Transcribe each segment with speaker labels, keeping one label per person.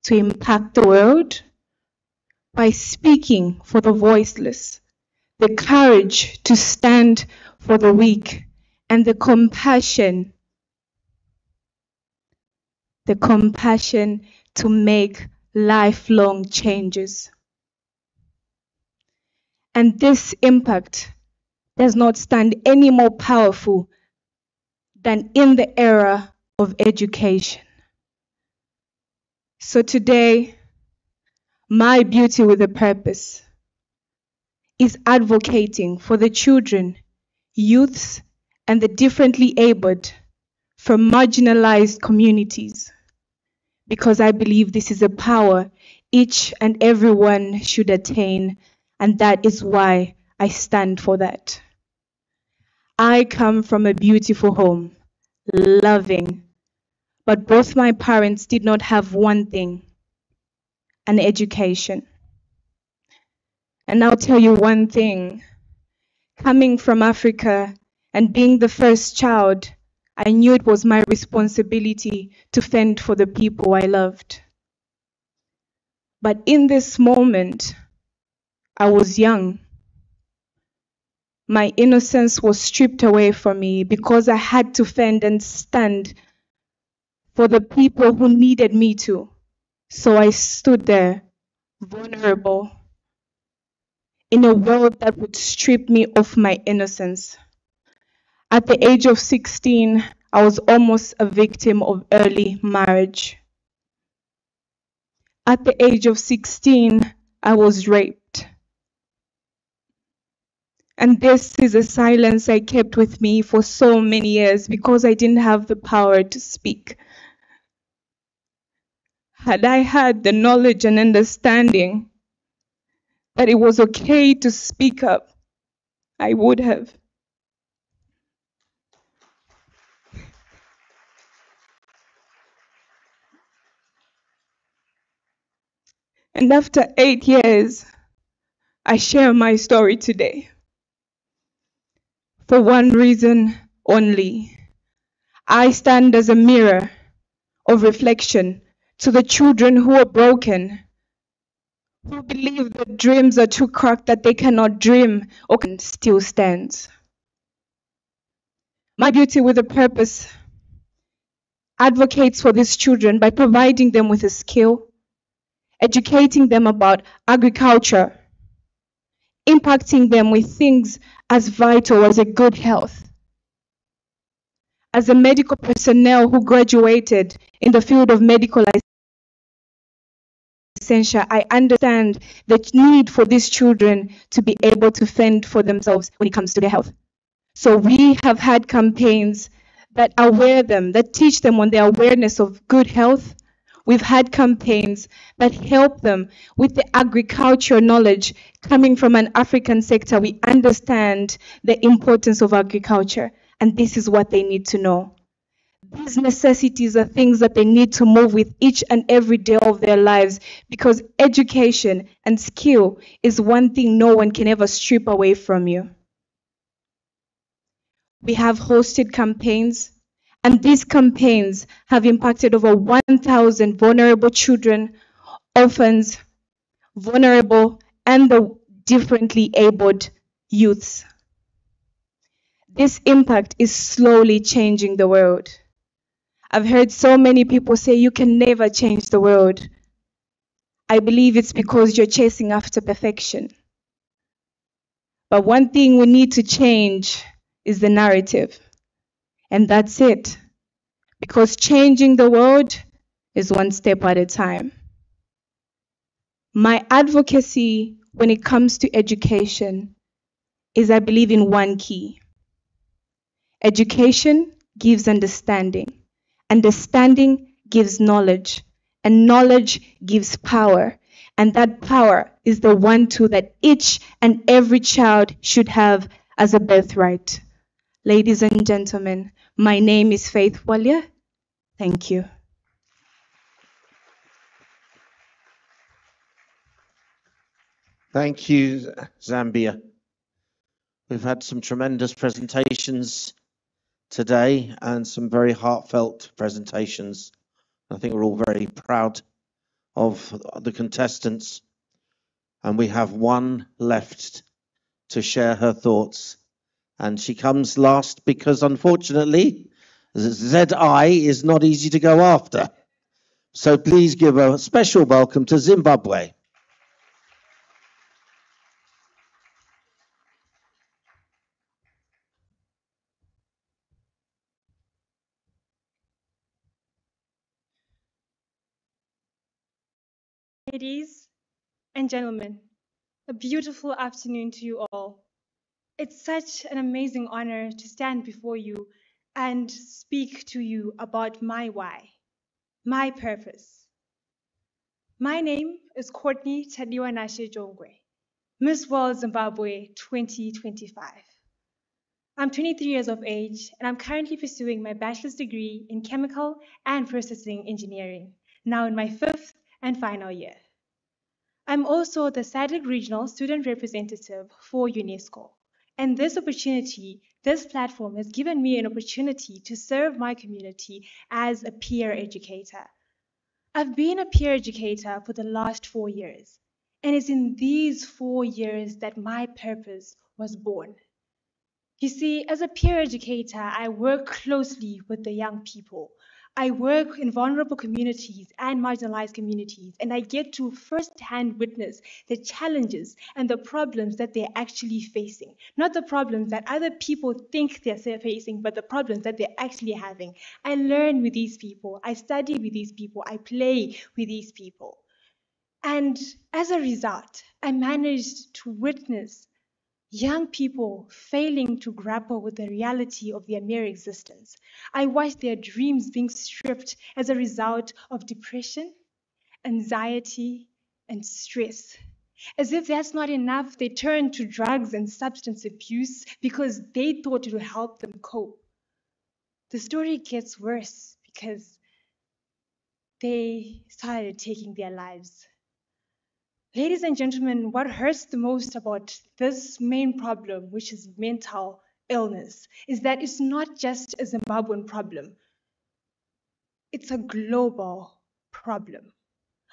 Speaker 1: to impact the world by speaking for the voiceless, the courage to stand for the weak, and the compassion to make lifelong changes. And this impact does not stand any more powerful than in the era of education. So today, my beauty with a purpose is advocating for the children, youths, and the differently abled from marginalized communities, because I believe this is a power each and everyone should attain, and that is why I stand for that. I come from a beautiful home, loving, but both my parents did not have one thing: an education. And I'll tell you one thing, coming from Africa and being the first child, I knew it was my responsibility to fend for the people I loved. But in this moment, I was young. My innocence was stripped away from me because I had to fend and stand for the people who needed me to. So I stood there, vulnerable, in a world that would strip me of my innocence. At the age of 16, I was almost a victim of early marriage. At the age of 16, I was raped. And this is a silence I kept with me for so many years because I didn't have the power to speak. Had I had the knowledge and understanding that it was okay to speak up, I would have. And after 8 years, I share my story today. For one reason only. I stand as a mirror of reflection to the children who are broken, who believe that dreams are too cracked that they cannot dream or can still stand. My beauty with a purpose advocates for these children by providing them with a skill, educating them about agriculture, impacting them with things as vital as a good health. As a medical personnel who graduated in the field of medical licensure, I understand the need for these children to be able to fend for themselves when it comes to their health. So we have had campaigns that aware them, that teach them on the awareness of good health. We've had campaigns that help them with the agricultural knowledge. Coming from an African sector, we understand the importance of agriculture, and this is what they need to know. These necessities are things that they need to move with each and every day of their lives, because education and skill is one thing no one can ever strip away from you. We have hosted campaigns, and these campaigns have impacted over 1,000 vulnerable children, orphans, vulnerable, and the differently abled youths. This impact is slowly changing the world. I've heard so many people say you can never change the world. I believe it's because you're chasing after perfection. But one thing we need to change is the narrative. And that's it. Because changing the world is one step at a time. My advocacy when it comes to education is I believe in one key. Education gives understanding. Understanding gives knowledge. And knowledge gives power. And that power is the one tool that each and every child should have as a birthright. Ladies and gentlemen, my name is Faith Walia. Thank you.
Speaker 2: Thank you, Zambia. We've had some tremendous presentations today and some very heartfelt presentations. I think we're all very proud of the contestants, and we have one left to share her thoughts. And she comes last because, unfortunately, ZI is not easy to go after. So please give a special welcome to Zimbabwe.
Speaker 3: Ladies and gentlemen, a beautiful afternoon to you all. It's such an amazing honor to stand before you and speak to you about my why, my purpose. My name is Courtney Tadiwanashe Jongwe, Miss World Zimbabwe 2025. I'm 23 years of age and I'm currently pursuing my bachelor's degree in chemical and processing engineering, now in my 5th and final year. I'm also the SADC Regional Student Representative for UNESCO. And this opportunity, this platform has given me an opportunity to serve my community as a peer educator. I've been a peer educator for the last 4 years, and it's in these 4 years that my purpose was born. You see, as a peer educator, I work closely with the young people. I work in vulnerable communities and marginalized communities, and I get to firsthand witness the challenges and the problems that they're actually facing. Not the problems that other people think they're facing, but the problems that they're actually having. I learn with these people, I study with these people, I play with these people. And as a result, I managed to witness young people failing to grapple with the reality of their mere existence. I watched their dreams being stripped as a result of depression, anxiety, and stress. As if that's not enough, they turned to drugs and substance abuse because they thought it would help them cope. The story gets worse because they started taking their lives. Ladies and gentlemen, what hurts the most about this main problem, which is mental illness, is that it's not just a Zimbabwean problem. It's a global problem.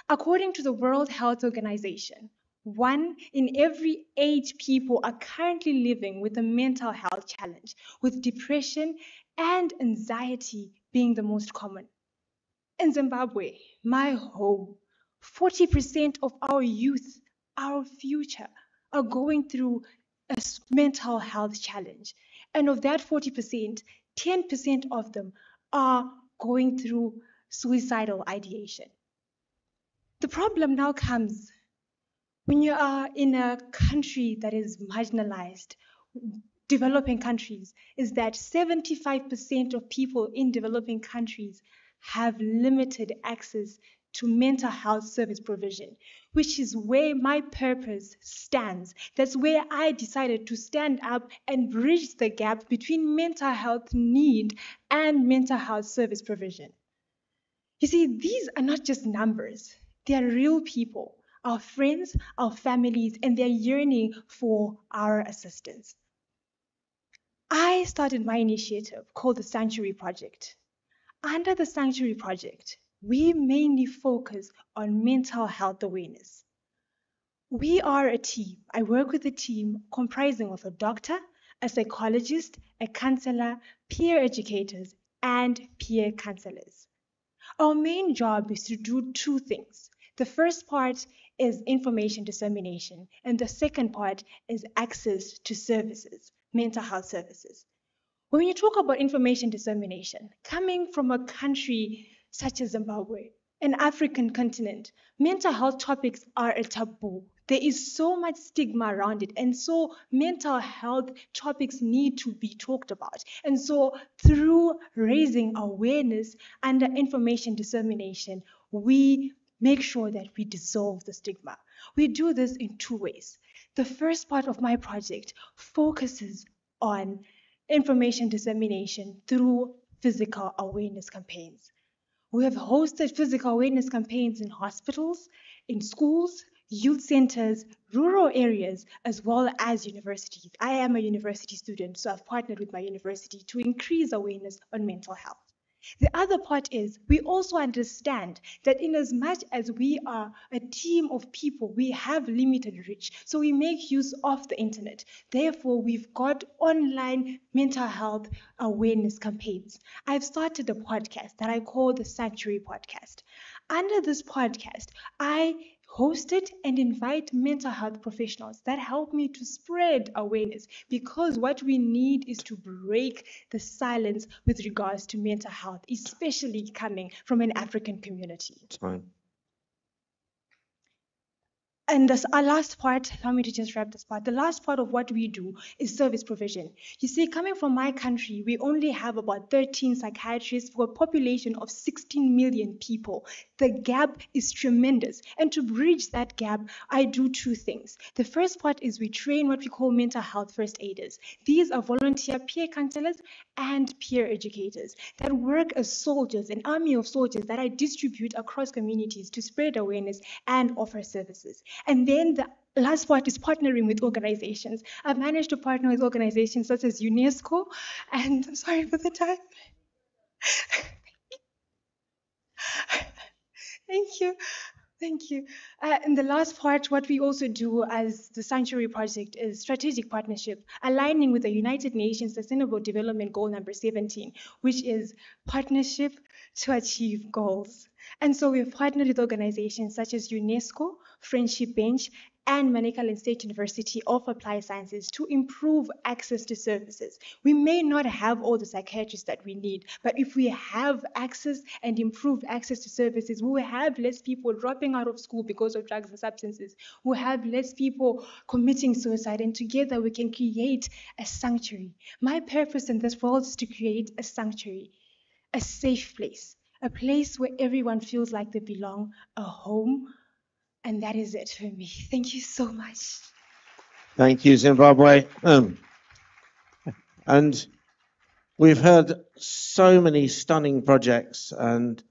Speaker 3: According to the World Health Organization, 1 in every 8 people are currently living with a mental health challenge, with depression and anxiety being the most common. In Zimbabwe, my home, 40% of our youth, our future, are going through a mental health challenge. And of that 40%, 10% of them are going through suicidal ideation. The problem now comes when you are in a country that is marginalized, developing countries, is that 75% of people in developing countries have limited access to mental health service provision, which is where my purpose stands. That's where I decided to stand up and bridge the gap between mental health need and mental health service provision. You see, these are not just numbers. They are real people, our friends, our families, and they're yearning for our assistance. I started my initiative called the Sanctuary Project. Under the Sanctuary Project, we mainly focus on mental health awareness. We are a team. I work with a team comprising of a doctor, a psychologist, a counselor, peer educators, and peer counselors. Our main job is to do 2 things. The first part is information dissemination, and the second part is access to services, mental health services. When you talk about information dissemination, coming from a country such as Zimbabwe, an African continent, mental health topics are a taboo. There is so much stigma around it, and so mental health topics need to be talked about. And so through raising awareness and information dissemination, we make sure that we dissolve the stigma. We do this in 2 ways. The first part of my project focuses on information dissemination through physical awareness campaigns. We have hosted physical awareness campaigns in hospitals, in schools, youth centers, rural areas, as well as universities. I am a university student, so I've partnered with my university to increase awareness on mental health. The other part is we also understand that in as much as we are a team of people, we have limited reach. So we make use of the internet. Therefore, we've got online mental health awareness campaigns. I've started a podcast that I call the Sanctuary Podcast. Under this podcast, I host it and invite mental health professionals that help me to spread awareness, because what we need is to break the silence with regards to mental health, especially coming from an African community.
Speaker 2: Time.
Speaker 3: And this, our last part, allow me to just wrap this part. The last part of what we do is service provision. You see, coming from my country, we only have about 13 psychiatrists for a population of 16 million people. The gap is tremendous. And to bridge that gap, I do two things. The first part is we train what we call mental health first aiders. These are volunteer peer counselors and peer educators that work as soldiers, an army of soldiers that I distribute across communities to spread awareness and offer services. And then the last part is partnering with organizations. I've managed to partner with organizations such as UNESCO, and I'm sorry for the time. Thank you. Thank you. And the last part, what we also do as the Sanctuary Project is strategic partnership, aligning with the United Nations Sustainable Development Goal number 17, which is partnership to achieve goals. And so we've partnered with organizations such as UNESCO, Friendship Bench, and Manicaland State University of Applied Sciences to improve access to services. We may not have all the psychiatrists that we need, but if we have access and improved access to services, we will have less people dropping out of school because of drugs and substances. We'll have less people committing suicide, and together we can create a sanctuary. My purpose in this world is to create a sanctuary, a safe place, a place where everyone feels like they belong, a home. And that is it for me. Thank you so much.
Speaker 2: Thank you, Zimbabwe. And we've heard so many stunning projects, and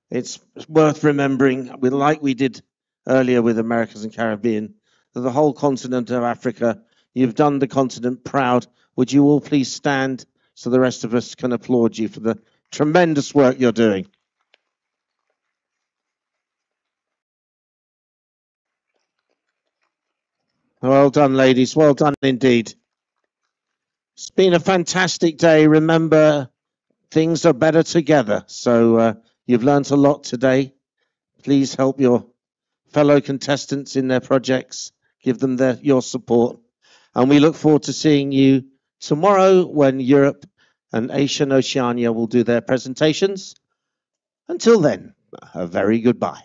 Speaker 2: it's worth remembering, like we did earlier with Americas and Caribbean, that the whole continent of Africa, you've done the continent proud. Would you all please stand so the rest of us can applaud you for the tremendous work you're doing? Well done, ladies. Well done indeed. It's been a fantastic day. Remember, things are better together. So you've learnt a lot today. Please help your fellow contestants in their projects. Give them your support. And we look forward to seeing you tomorrow when Europe and Asia and Oceania will do their presentations. Until then, a very goodbye.